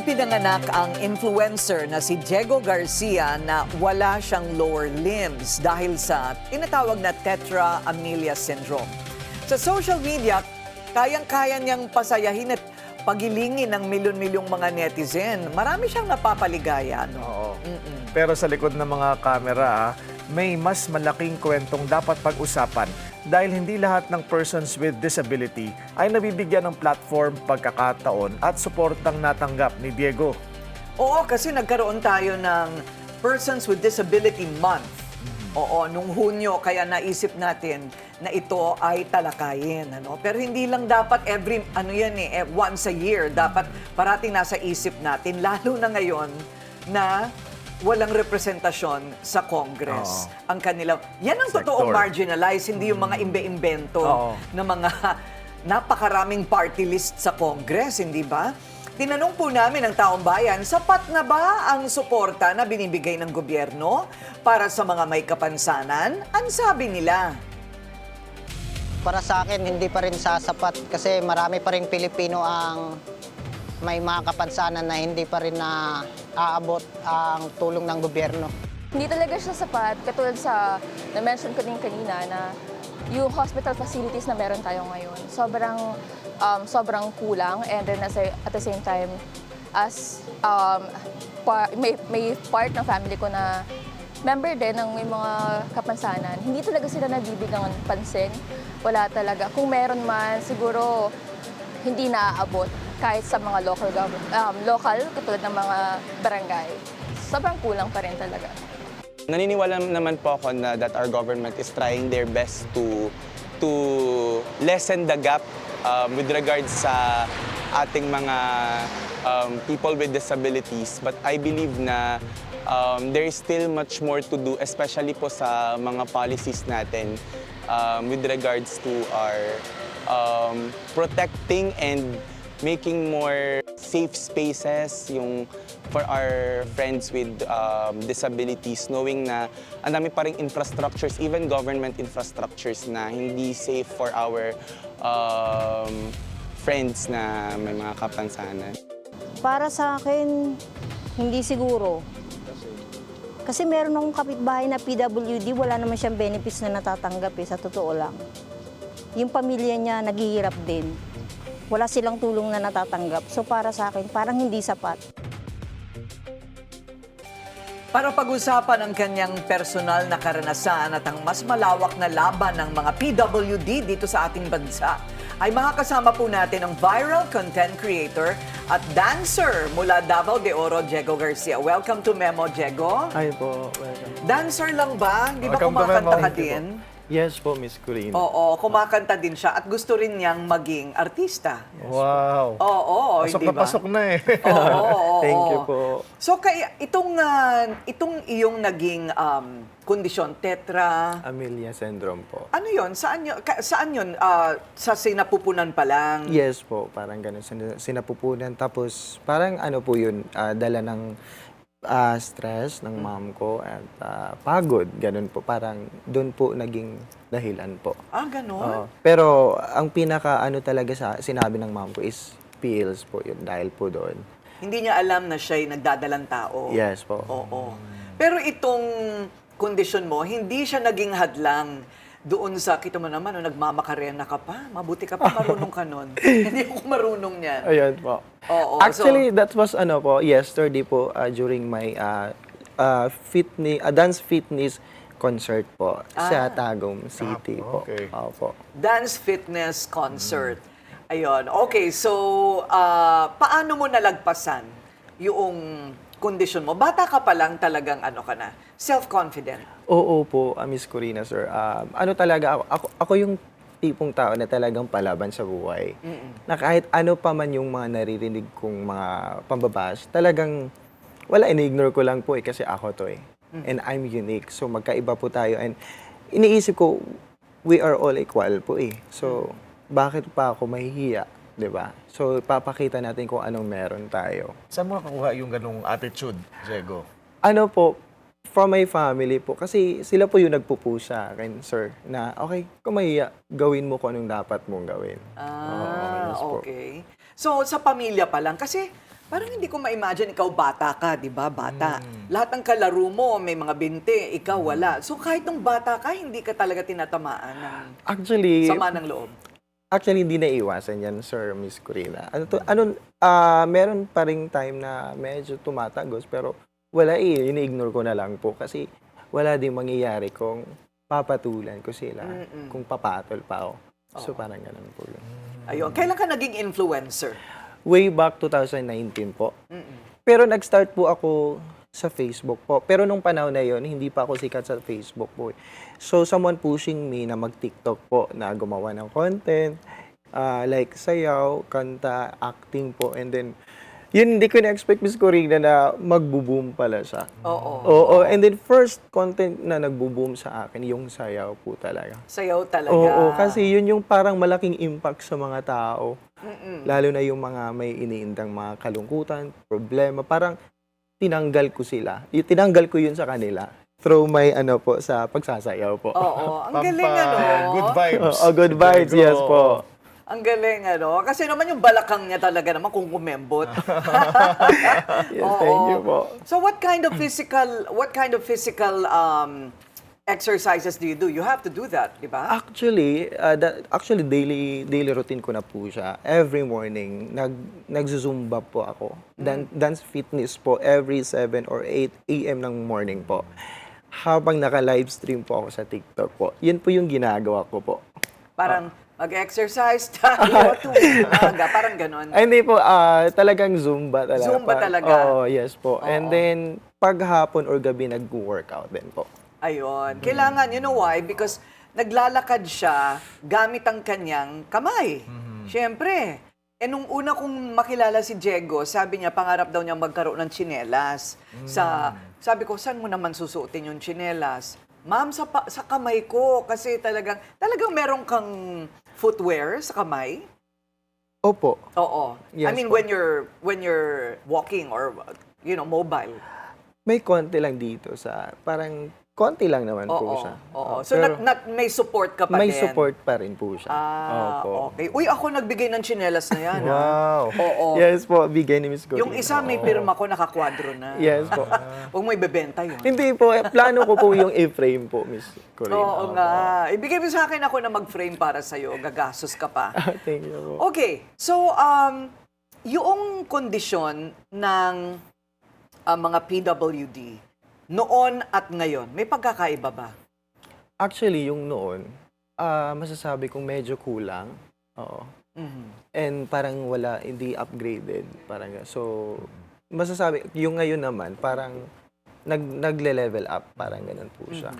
Ipinanganak ang influencer na si Diego Garcia na wala siyang lower limbs dahil sa tinatawag na Tetra Amelia Syndrome. Sa social media, kayang-kaya niyang pasayahin at pagilingin ng milyon-milyong mga netizen. Marami siyang napapaligaya. No? Oo. Pero sa likod ng mga kamera, may mas malaking kwentong dapat pag-usapan dahil hindi lahat ng persons with disability ay nabibigyan ng platform, pagkakataon at suportang natanggap ni Diego. Oo, kasi nagkaroon tayo ng Persons with Disability Month. Oo, nung Hunyo, kaya naisip natin na ito ay talakayin. Ano? Pero hindi lang dapat once a year. Dapat parating nasa isip natin, lalo na ngayon na walang representasyon sa Congress. Ang kanilang, yan ang totoong marginalized, hindi yung mga imbe-imbento na mga napakaraming party list sa Congress, hindi ba? Tinanong po namin ang taong bayan, sapat na ba ang suporta na binibigay ng gobyerno para sa mga may kapansanan? Ang sabi nila. Para sa akin, hindi pa rin sasapat kasi marami pa rin Pilipino ang may mga kapansanan na hindi pa rin na aabot ang tulong ng gobyerno. Hindi talaga siya sapat, katulad sa na-mention ko din kanina na yung hospital facilities na meron tayo ngayon, sobrang kulang, and then at the same time, as may part ng family ko na member din ng may mga kapansanan, hindi talaga sila nabibigyan ng pansin. Wala talaga. Kung meron man, siguro hindi naaabot kahit sa mga local, katulad ng mga barangay. Sobrang kulang pa rin talaga. Naniniwala naman po ako na that our government is trying their best to lessen the gap with regards sa ating mga people with disabilities. But I believe na there is still much more to do, especially po sa mga policies natin with regards to our protecting and making more safe spaces for our friends with disabilities, knowing na ang dami pa ring infrastructures, even government infrastructures na hindi safe for our friends na may mga kapansanan. Para sa akin, hindi siguro. Kasi meron akong kapitbahay na PWD, wala naman siyang benefits na natatanggap sa totoo lang. Yung pamilya niya naghihirap din. Wala silang tulong na natatanggap. So para sa akin, parang hindi sapat. Para pag-usapan ang kanyang personal na karanasan at ang mas malawak na laban ng mga PWD dito sa ating bansa, ay makakasama po natin ang viral content creator at dancer mula Davao de Oro, Diego Garcia. Welcome to Memo, Diego. Hi po, welcome. Dancer lang ba? Di ba Welcome to kumakanta Memo. ka Thank you din? Yes po, Miss Corina. Oo, kumakanta din siya at gusto rin niyang maging artista. Wow. Oo, Pasok hindi na ba? pasok na eh. Oo. Thank you po. So, kaya itong iyong naging kondisyon, tetra, Amelia syndrome po. ano yon? Saan yun? Sa sinapupunan pa lang? Yes po, parang ganun. Sinapupunan. Tapos parang ano po yun, dala ng stress ng mom ko at pagod. Ganun po. Parang doon po naging dahilan po. Ah, ganon? Oo. Pero ang pinaka ano talaga sinabi ng mom ko is pills po yun dahil po doon. Hindi niya alam na siya'y nagdadalang tao? Yes po. Oo. Pero itong kondisyon mo, hindi siya naging hadlang doon sa, kita mo naman, nagmamakarena ka pa, mabuti ka pa, marunong ka nun. Hindi ako marunong niyan. Ayun po. Oo, Actually, that was ano po, yesterday po during my dance fitness concert po sa Tagum City po. Okay. Opo. Dance fitness concert. Ayun. Okay, so paano mo nalagpasan yung kondisyon mo? Bata ka pa lang talagang self-confident. Oo po, Miss Corina, sir. Ano talaga, ako yung tipong tao na talagang palaban sa buhay. Na kahit ano pa man yung mga naririnig kong mga pambabash, talagang wala, ini-ignore ko lang po kasi ako to eh. And I'm unique. So magkaiba po tayo. And iniisip ko, we are all equal po eh. So bakit pa ako mahihiya? 'Di ba? So papakita natin kung anong meron tayo. Saan mo nakuha yung ganung attitude, Diego? Ano po, from my family po, kasi sila po yung nagpupush sa akin, sir, na okay, kung mahiya, gawin mo kung anong dapat mong gawin. Ah, yes po. okay. So, sa pamilya pa lang, kasi Parang hindi ko ma-imagine, ikaw bata ka, di ba? Bata. Lahat ng kalaro mo, may mga binte, ikaw wala. So kahit nung bata ka, hindi ka talaga tinatamaan ng Actually, sama ng loob. Actually, hindi na iwasan yan, Sir Miss Corina. Meron pa ring time na medyo tumatagos, pero wala ini-ignore ko na lang po kasi wala ding mangyayari kung papatulan ko sila, kung papatol pa ako. So, parang ganun po yun. Ayun. Kailan ka naging influencer? Way back 2019 po. Pero nag-start po ako sa Facebook po. Pero nung panahon na yon, hindi pa ako sikat sa Facebook po. So, someone pushing me na mag-TikTok po, na gumawa ng content, like sayaw, kanta, acting po. And then, yun, hindi ko na-expect, Miss Corina, na magbo-boom pala siya. Oo. Oo. And then, first content na nagbo-boom sa akin, yung sayaw po talaga. Sayaw talaga. Oo, kasi yun yung parang malaking impact sa mga tao. Lalo na yung mga may iniindang mga kalungkutan, problema. Parang tinanggal ko sila. Tinanggal ko yun sa kanila. Through my sa pagsasayaw po. Oo. Ang galing, ano? Good vibes. Oh, good vibes, There you yes go. po. Ang galing, ano? Kasi naman yung balakang niya talaga naman kung kumembot. Yes, thank you po. So what kind of physical exercises do you do? You have to do that, di ba? Actually, daily routine ko na po siya. Every morning, nagzuzumba po ako. Dance fitness po every 7 or 8 a.m. ng morning po. Habang naka-live stream po ako sa TikTok po. Yun po yung ginagawa ko po. Parang mag-exercise tayo umaga, parang ganon. Ay, hindi po, talagang Zumba talaga. Zumba talaga? Oo, yes po. And then, paghapon or gabi, nag-workout din po. Ayun. Kailangan, you know why? Because naglalakad siya gamit ang kanyang kamay. Siyempre. Nung una kong makilala si Diego, sabi niya, pangarap daw niya magkaroon ng tsinelas. Sabi ko, saan mo naman susuotin yung tsinelas? Ma'am, sa kamay ko. Kasi talagang meron kang footwear sa kamay. Opo. Oo. I Yes mean, po. when you're walking or, mobile. May konti lang dito parang konti lang naman po siya. Oo. So, Pero may support ka pa may din? support pa rin po siya. Opo. Okay. Uy, ako nagbigay ng tsinelas na yan. Wow. Oo. Yes po, bigay ni Miss Corina. Yung isa may pirma ko, nakakwadro na. Yes po. Huwag mo ibebenta yun. Hindi po, plano ko po yung i-frame po, Miss Corina. Oo nga. Ibigay mo sa akin ako na mag-frame para sa'yo. Gagastos ka pa. Thank you po. Okay. So, yung kondisyon ng mga PWD, noon at ngayon, may pagkakaiba ba? Actually, yung noon, masasabi kong medyo kulang. Oo. And parang hindi upgraded. Parang, so, masasabi, yung ngayon naman, parang nagle-level up. Parang ganun po siya.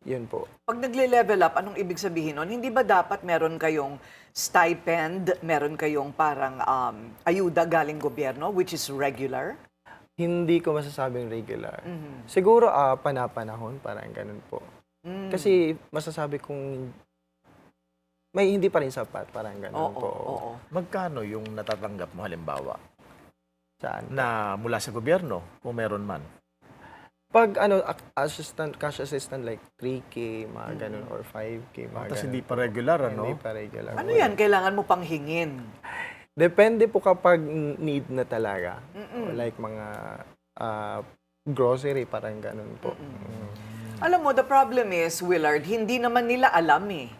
Yun po. Pag nagle-level up, anong ibig sabihin nun? Hindi ba dapat meron kayong stipend, meron kayong parang ayuda galing gobyerno, which is regular? Hindi ko masasabing regular. Siguro panapanahon, parang ganun po. Kasi masasabi kong hindi pa rin sapat, parang ganun po. Oo. Magkano yung natatanggap mo halimbawa Saan? na mula sa gobyerno kung meron man? Pag cash assistant like 3K, mga ganun, or 5K, mga Tapos ganun. hindi pa regular, ano? Hindi pa regular. Ano yan? Kailangan mo pang hingin. Depende po kapag need na talaga. Like mga grocery, parang ganun po. Alam mo, the problem is, Willard, hindi naman nila alam eh.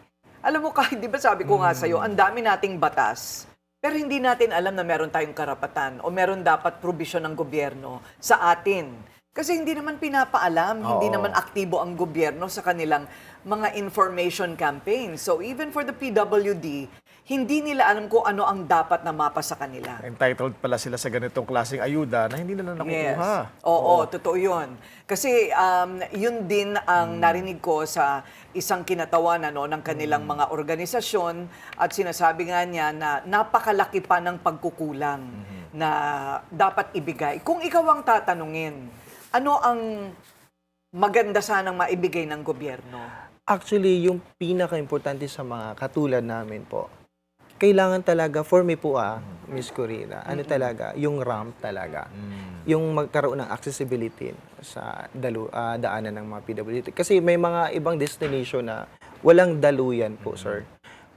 Alam mo, kahit di ba sabi ko nga sa'yo, ang dami nating batas, pero hindi natin alam na meron tayong karapatan o meron dapat probisyon ng gobyerno sa atin. Kasi hindi naman pinapaalam, hindi naman aktibo ang gobyerno sa kanilang mga information campaign. So even for the PWD, hindi nila alam kung ano ang dapat na mapa sa kanila. Entitled pala sila sa ganitong klaseng ayuda na hindi nila nakukuha. Oo, totoo yun. Kasi yun din ang narinig ko sa isang kinatawan ng kanilang mga organisasyon at sinasabi nga niya na napakalaki pa ng pagkukulang na dapat ibigay. Kung ikaw ang tatanungin, ano ang maganda sanang maibigay ng gobyerno? Actually, yung pinaka-importante sa mga katulad namin po, kailangan talaga, for me po Miss Corina, ano talaga, yung ramp talaga. Yung magkaroon ng accessibility sa daanan ng mga PWD. Kasi may mga ibang destination na walang daluyan po, sir.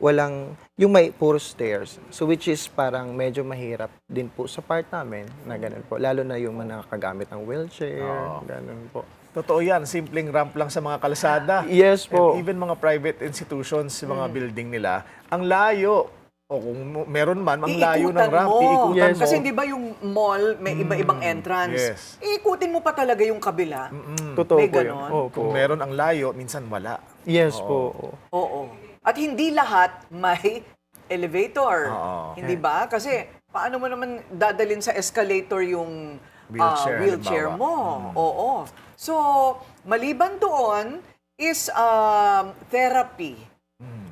yung may puro stairs. So which is parang medyo mahirap din po sa part namin na ganun po. Lalo na yung mga nakagamit ng wheelchair, ganun po. Totoo yan, simpleng ramp lang sa mga kalsada. Yes po. And even mga private institutions, mga building nila, ang layo. O kung meron man, ang layo ng ramp, iikutan Yes, mo. Kasi di ba yung mall, may iba-ibang entrance. yes. Iikutin mo pa talaga yung kabila. Totoo May po yun. ganon? Opo. Kung meron ang layo, minsan wala. Yes po. Oo. At hindi lahat may elevator. Oo. Hindi ba? Kasi paano mo naman dadalin sa escalator yung Wheelchair, mo? Oo. So, maliban doon is therapy.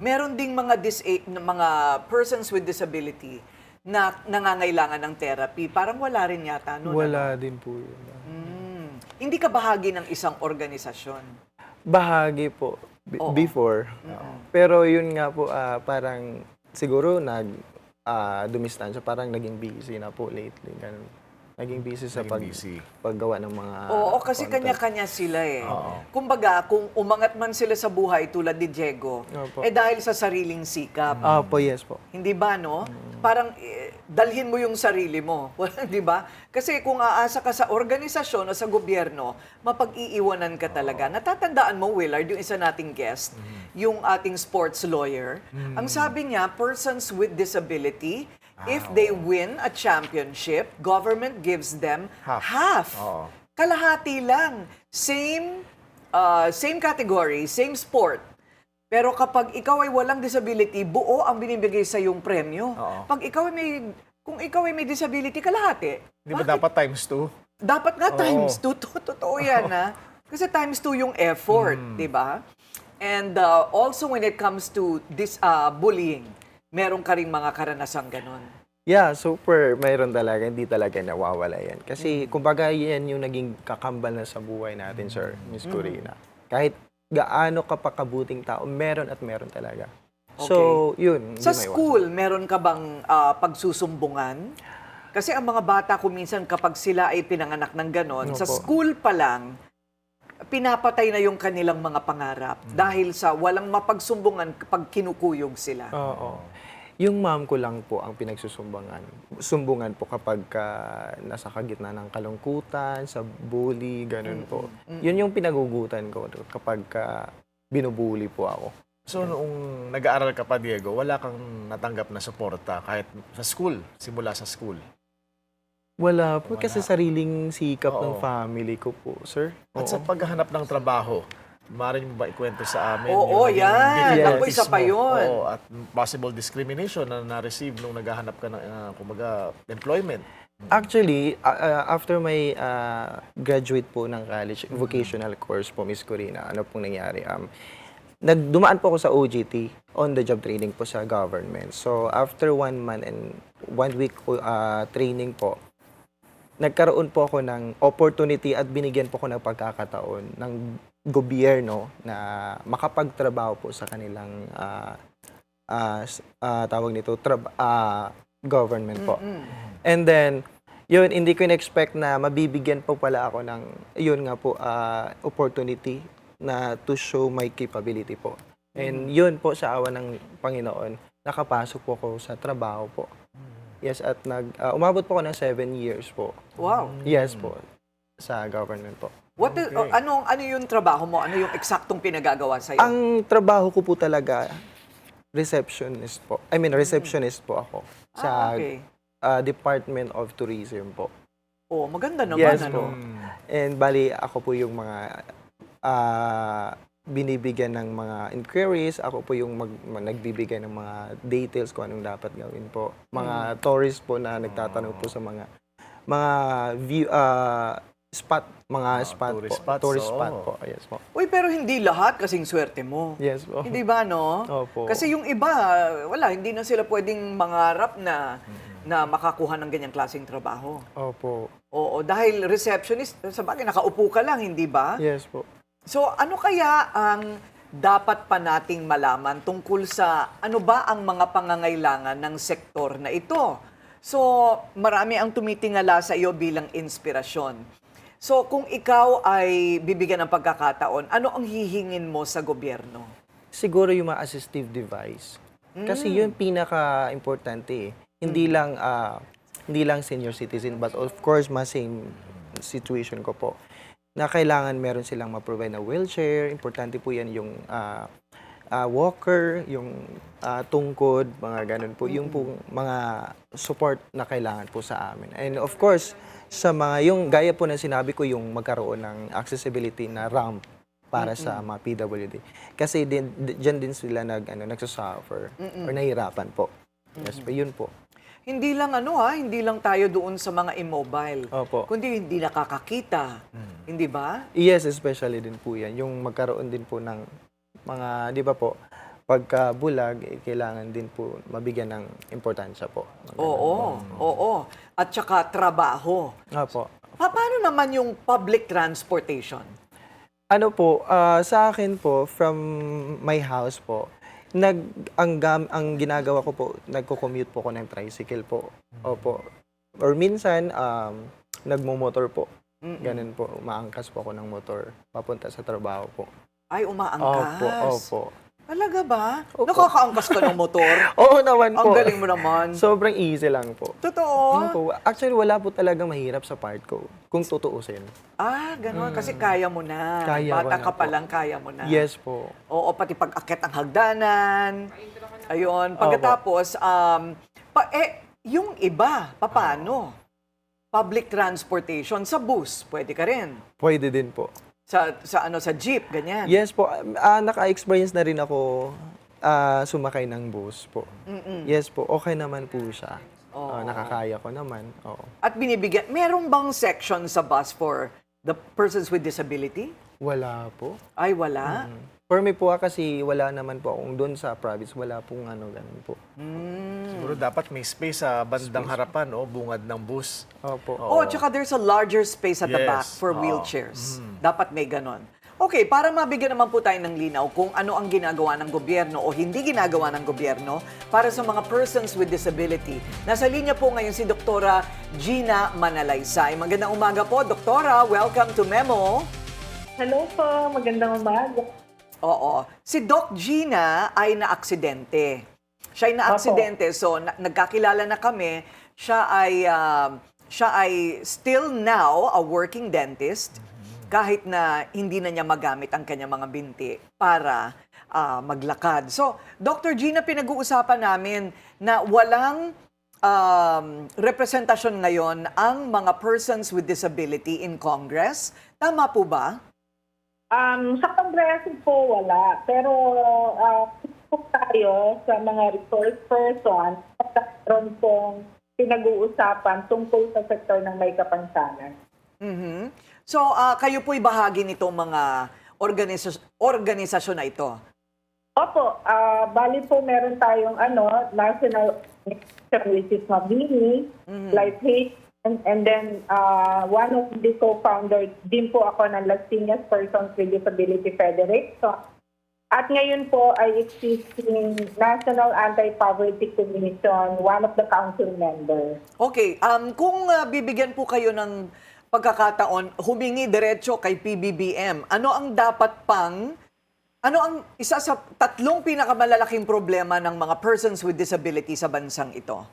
Meron ding mga persons with disability na nangangailangan ng therapy. Parang wala rin yata. No, Wala din po yun. Hindi ka bahagi ng isang organisasyon. Bahagi po before. Pero yun nga po, parang siguro dumistansya, parang naging busy na po lately. Ganun. Naging busy sa busy. paggawa ng mga Oo, kasi content. kanya-kanya sila eh. Kumbaga, kung umangat man sila sa buhay tulad ni Diego, Opo. dahil sa sariling sikap. Po, yes po. Hindi ba, no? Parang dalhin mo yung sarili mo. Di ba? Kasi kung aasa ka sa organisasyon o sa gobyerno, mapag-iiwanan ka talaga. Natatandaan mo, Willard, yung isa nating guest, yung ating sports lawyer. Ang sabi niya, persons with disability, if they win a championship, government gives them half. Oo. Kalahati lang. Same category, same sport. Pero kapag ikaw ay walang disability, buo ang binibigay sa yung premyo. Oo. Kung ikaw ay may disability, kalahati. Di ba Bakit? dapat times 2? Dapat nga Oo. times 2. Totoo yan, ha? Kasi times 2 yung effort, di ba? And also when it comes to this bullying, meron ka rin mga karanasang ganon. Yeah, super. Mayroon talaga. Hindi talaga nawawala yan. Kasi, kumbaga, yan yung naging kakambal na sa buhay natin, sir, Miss Corina. Kahit gaano ka pa kabuting tao, meron at meron talaga. So, yun. hindi Sa maiwasan. school, meron ka bang pagsusumbungan? Kasi ang mga bata ko minsan kapag sila ay pinanganak ng ganon, sa Opo. school pa lang, pinapatay na yung kanilang mga pangarap dahil sa walang mapagsumbungan kapag kinukuyog sila. Oo. Yung mom ko lang po ang sumbungan po kapag nasa kagitna ng kalungkutan, sa bully, ganun po. Yun yung pinagugutan ko kapag binubuli po ako. So, noong nag-aaral ka pa, Diego, wala kang natanggap na suporta kahit sa school, simula sa school. Wala po, kasi sariling sikap ng Oo. family ko po, sir. At sa paghahanap ng trabaho, maaari mo ba ikwento sa amin? Oo, yung naging yan. difficulties Ako, isa pa mo? yun. Oo, at possible discrimination na na-receive nung naghahanap ka ng, kumbaga, employment. Actually, after my graduate po ng college, vocational course po, Miss Corina, ano pong nangyari? Dumaan po ako sa OJT, on-the-job training po sa government. So, after 1 month and 1 week training po, nagkaroon po ako ng opportunity at binigyan po ako ng pagkakataon ng gobyerno na makapagtrabaho po sa kanilang tawag nito, government po. And then, yun, hindi ko in-expect na mabibigyan po pala ako ng, yun nga po, opportunity na to show my capability po. And yun po, sa awa ng Panginoon, nakapasok po ako sa trabaho po. Yes, at umabot po ako ng 7 years po. Wow. Yes po, sa government po. Ano yung trabaho mo? Ano yung eksaktong pinagagawa sa'yo? Ang trabaho ko po talaga, receptionist po. Receptionist po ako sa okay. Department of Tourism po. Oh, maganda naman, Yes ano? po. And bali, ako po yung mga binibigyan ng mga inquiries. Ako po yung nagbibigay ng mga details kung anong dapat gawin po. Mga tourists po na nagtatanong po sa mga view, spot, mga spot tourist po. spots, Tourist oo. spot po. Yes po. Uy, pero hindi lahat kasing swerte mo. Yes po. Hindi ba, no? Opo. Kasi yung iba, hindi na sila pwedeng mangarap na makakuha ng ganyang klaseng trabaho. Opo. Oo, dahil receptionist, sa bagay, nakaupo ka lang, hindi ba? Yes po. So, ano kaya ang dapat pa nating malaman tungkol sa ano ba ang mga pangangailangan ng sektor na ito? So, marami ang tumitingala sa iyo bilang inspirasyon. So, kung ikaw ay bibigyan ng pagkakataon, ano ang hihingin mo sa gobyerno? Siguro yung mga assistive device. Kasi yun pinaka-importante eh. Hindi lang senior citizen, but of course, same situation ko po, na kailangan meron silang ma-provide na wheelchair. Importante po yan yung walker, yung tungkod, mga ganun po. Yung po mga support na kailangan po sa amin. And of course, sa mga, yung gaya po na sinabi ko, yung magkaroon ng accessibility na ramp para sa mga PWD. Kasi dyan din sila nagsasuffer or nahihirapan po. Yes po, yun po. Hindi lang hindi lang tayo doon sa mga immobile. Opo. Kundi hindi nakakakita. Hindi ba? Yes, especially din po yan. Yung magkaroon din po ng mga, di ba po, pagkabulag, kailangan din po mabigyan ng importansya po. Oo. At saka trabaho. Opo. Paano naman yung public transportation? Ano po, sa akin po, from my house po, ang ginagawa ko po, nagko-commute po ako ng tricycle po. Opo. Or minsan, nagmo-motor po. Ganun po, umaangkas po ako ng motor papunta sa trabaho po. Ay, umaangkas. Opo. Talaga ba? Opo. Nakakaangkas ka ng motor? Oo naman po. Ang galing mo naman. Sobrang easy lang po. Totoo? Ano po, actually, wala po talagang mahirap sa part ko, kung tutuusin. Gano'n. Kasi kaya mo na. Kaya ko Bata na ka pa po. lang, kaya mo na. Yes po. Oo, pati pag-akit ang hagdanan. Ayun. Pagkatapos, yung iba, paano? Public transportation, sa bus, pwede ka rin. Pwede din po. Sa jeep, ganyan. Yes po. Naka-experience na rin ako sumakay ng bus po. Yes po. Okay naman po siya. Nakakaya ko naman. Oo. At binibigyan, merong bang section sa bus for the persons with disability? Wala po. Ay, wala? For me po kasi wala naman po akong doon sa province. Wala pong ganun po. Siguro dapat may space sa bandang harapan, bungad ng bus. Opo. Tsaka there's a larger space at the Yes. back for wheelchairs. Dapat may ganon. Okay, para mabigyan naman po tayo ng linaw kung ano ang ginagawa ng gobyerno o hindi ginagawa ng gobyerno para sa mga persons with disability. Nasa linya po ngayon si Doktora Gina Manalaysay. Magandang umaga po, Doktora. Welcome to Memo. Hello po, magandang umaga. Oo. Si Doc Gina ay na-aksidente. Siya ay na-aksidente, so nagkakilala na kami. Siya ay still now a working dentist kahit na hindi na niya magamit ang kanyang mga binti para maglakad. So, Dr. Gina, pinag-uusapan namin na walang representasyon ngayon ang mga persons with disability in Congress. Tama po ba? Sa Kongreso po wala, pero po tayo sa mga resource person at meron pong pinag-uusapan tungkol sa sektor ng may kapansanan. So, kayo po'y bahagi nitong mga organisasyon na ito? Opo, bali po meron tayong National which is Mabini, Life Hate, and then one of the co-founders din po ako ng Las Piñas Persons with Disability Federation. At ngayon po ay existing National Anti-Poverty Commission, one of the council members. Okay, kung bibigyan po kayo ng pagkakataon, humingi diretso kay PBBM, ano ang isa sa tatlong pinakamalalaking problema ng mga persons with disability sa bansang ito?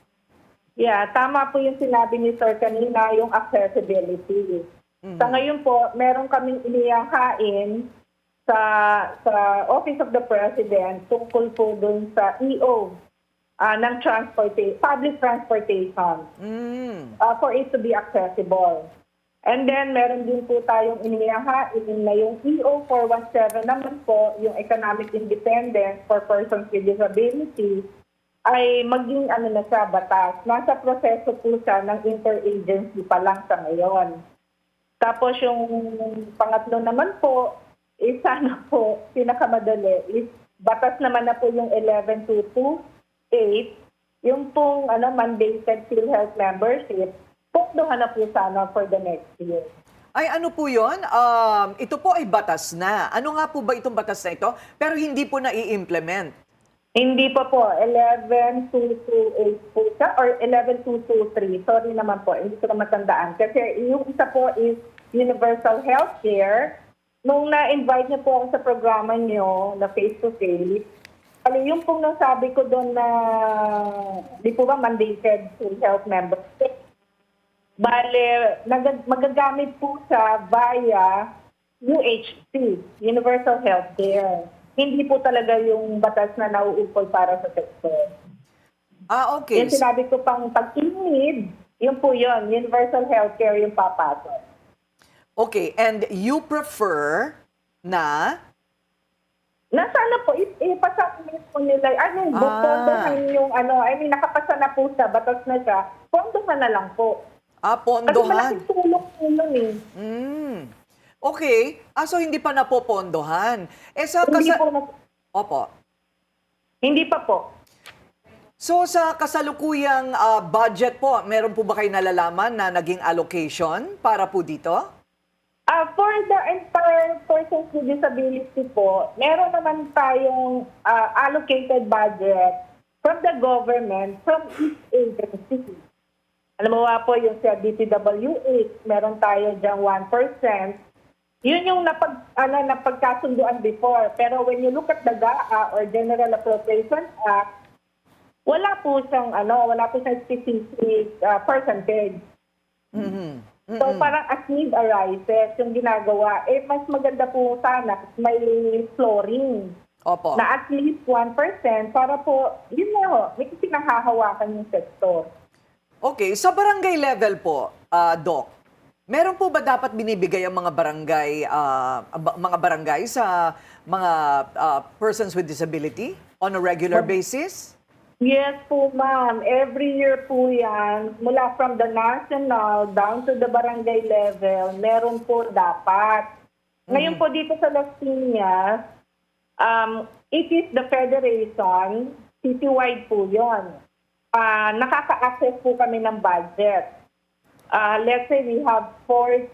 Yeah, tama po yung sinabi ni Sir kanina, yung accessibility. Sa ngayon po, meron kaming inihahain sa Office of the President tungkol po dun sa EO ng public transportation for it to be accessible. And then, meron din po tayong inihahain na yung EO 417 naman po, yung economic independence for persons with disability, ay maging na siya, batas. Nasa proseso po siya ng interagency pa lang sa ngayon. Tapos yung pangatlo naman po, sana po, pinakamadali, is batas naman na po yung 11228, yung pong mandated PhilHealth membership, pukduhan na po sana for the next year. Ay, ano po yun? Ito po ay batas na. Ano nga po ba itong batas na ito? Pero hindi po na-i-implement. Hindi pa po. 11228 po siya or 11223. Sorry naman po. Hindi ko na matandaan. Kasi yung isa po is universal healthcare. Nung na-invite niyo po ako sa programa niyo na face-to-face, Yung pong nasabi ko doon na di po ba mandated to health membership. Bale, magagamit po siya via UHC, Universal Healthcare. Hindi po talaga yung batas na nauukol para sa sektor. Okay. Yung sinabi ko pang pag-need, yun po yun, Universal Healthcare yung papasok. Okay, and you prefer na Nasana po, ipasakit po nila, pondohan yung nakapasa na po siya, batas na siya, pondohan na lang po. Kasi pondohan? malaking tulong po yun eh. Okay. So hindi pa napopondohan. Sa Hindi po Opo. Hindi pa po. So sa kasalukuyang budget po, meron po ba kayo nalalaman na naging allocation para po dito? For the entire persons with disability po, meron naman tayong allocated budget from the government, from each agency. Alam mo ba po, yung sa DPWH, meron tayo dyan 1%. Yun yung napagkasunduan before. Pero when you look at the GAA or General Appropriations Act, wala po siyang specific percentage. So parang as need arises, yung ginagawa, mas maganda po sana may flooring. Opo. Na at least 1% para po, yun na ho, may pinahahawakan yung sektor. Okay, sa barangay level po, Doc, meron po ba dapat binibigay ang mga barangay sa mga persons with disability on a regular basis? Yes po, ma'am. Every year po yan, mula from the national down to the barangay level, meron po dapat. Ngayon po dito sa Las Piñas, it is the federation, citywide po yun. Nakaka-access po kami ng budget. Let's say we have 4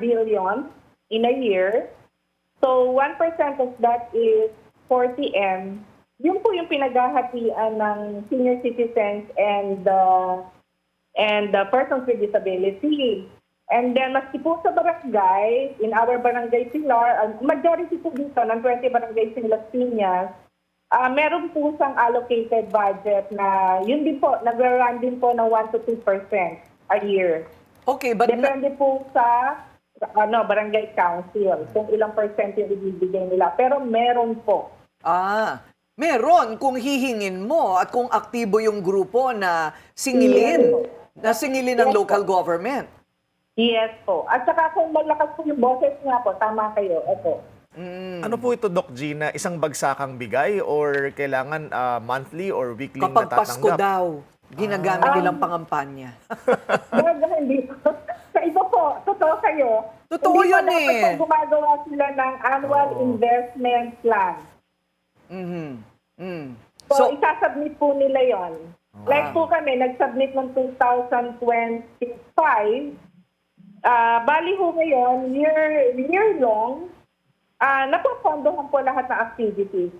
billion in a year. So 1% of that is 40M. Yun po yung pinaghahatian ng senior citizens and the persons with disability. And then, maski po sa barangay, in our barangay Pilar, majority po dito ng 20 barangays in Las Piñas, meron po siyang allocated budget na yun din po, nag-run din po ng 1 to 2% a year. Okay, but Depende po sa barangay council kung ilang percent yung ibibigay nila. Pero meron po. meron kung hihingin mo at kung aktibo yung grupo na singilin ng local government. Yes po. At saka kung malakas po yung boses nga po, tama kayo. Opo. Ano po ito, Doc Gina? Isang bagsakang bigay or kailangan monthly or weekly Kapag natatanggap? Pasko daw, ginagamit nilang pangampanya. Hindi po. Sa iba po, totoo kayo. Totoo Hindi yun po dapat eh. po gumagawa sila ng annual investment plan. So, isasubmit po nila yon. Like po kami, nag-submit ng 2025. Bali ho ngayon, year-long, napapondohan po lahat ng activities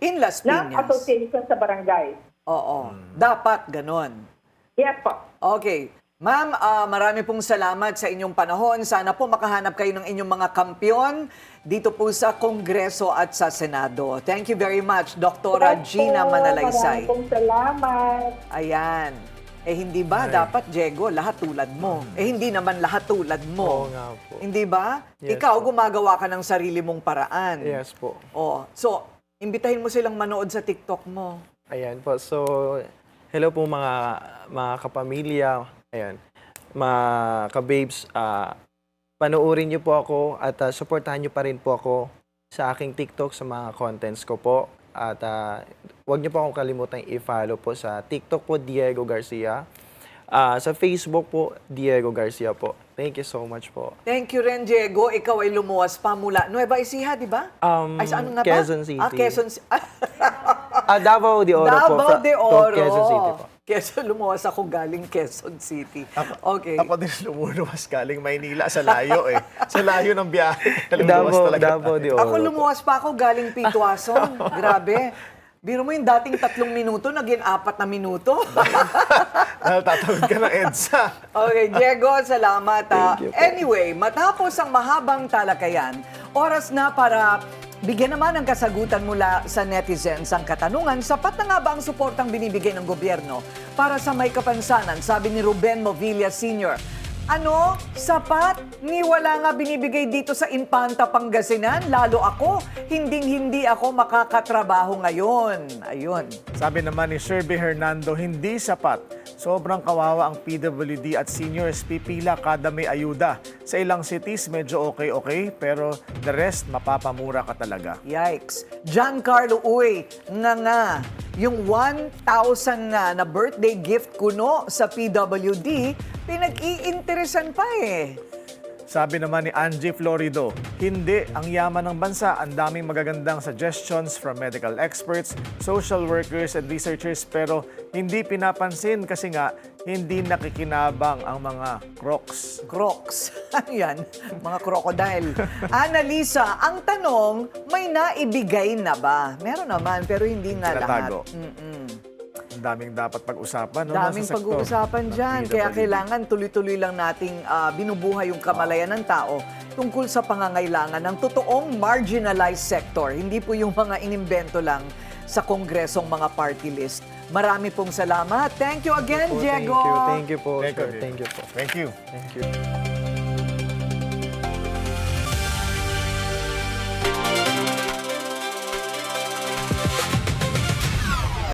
In Las ng Piñas. association sa barangay. Oo. Dapat ganon. Yes po. Okay. Ma'am, marami pong salamat sa inyong panahon. Sana po makahanap kayo ng inyong mga kampyon dito po sa Kongreso at sa Senado. Thank you very much, Dr. Gina Manalaysay. Maraming pong salamat. Ayan. Hindi ba dapat, Diego, lahat tulad mo? Hindi naman lahat tulad mo. Oo nga po. Hindi ba? Yes Ikaw, po. gumagawa ka ng sarili mong paraan. Yes po. So, imbitahin mo silang manood sa TikTok mo. Ayan po. So, hello po mga kapamilya. Ayan. Mga ka-babes, panoorin niyo po ako at supportahan niyo pa rin po ako sa aking TikTok, sa mga contents ko po. At huwag niyo po akong kalimutan i-follow po sa TikTok po, Diego Garcia. Sa Facebook po, Diego Garcia po. Thank you so much po. Thank you rin, Diego. Ikaw ay lumuwas pa mula Nueva Ecija, di ba? Ay, saan nga ba? Quezon City. Quezon City. Davao de Oro po. Davao de Oro. Quezon City po. Quezon, lumuwas ako galing Quezon City. Okay. Ako din lumuwas galing Maynila sa layo eh. Sa layo ng biyahe. Lumuwas talaga. Davao de Oro. Ako lumuwas pa ako galing Pituason. Grabe. Biro mo yung dating 3 minuto, naging 4 na minuto. Dahil tatawid ka ng EDSA. Okay, Diego, salamat. Thank you po. Anyway, matapos ang mahabang talakayan, oras na para Bigyan naman ng kasagutan mula sa netizens ang katanungan, sapat na nga ba ang suportang binibigay ng gobyerno para sa may kapansanan? Sabi ni Ruben Movilla Sr., ano? Sapat? Ni wala nga binibigay dito sa Infanta, Pangasinan. Lalo ako, hinding-hindi ako makakatrabaho ngayon. Ayun. Sabi naman ni Sir B. Hernando, hindi sapat. Sobrang kawawa ang PWD at seniors, pipila kada may ayuda. Sa ilang cities, medyo okay, pero the rest, mapapamura ka talaga. Yikes. Giancarlo Uy, nga, yung 1,000 na birthday gift kuno sa PWD, pinag-iinteresan pa eh. Sabi naman ni Angie Florido, hindi ang yaman ng bansa, ang daming magagandang suggestions from medical experts, social workers and researchers, pero hindi pinapansin kasi nga hindi nakikinabang ang mga crocs. Crocs. Ano yan? Mga crocodile. Annalisa, ang tanong, may naibigay na ba? Meron naman, pero hindi nga lahat. Tinatago. Ang daming dapat pag-usapan. No, Daming sa sektor pag-uusapan ng dyan. Kaya PWD. kailangan tuloy-tuloy lang nating binubuhay yung kamalayan ng tao tungkol sa pangangailangan ng totoong marginalized sector. Hindi po yung mga inimbento lang sa kongresong mga party list. Marami pong salamat. Thank you again, Po, Diego. Thank you po, Thank you, sir. Thank you po. Thank you. Thank you.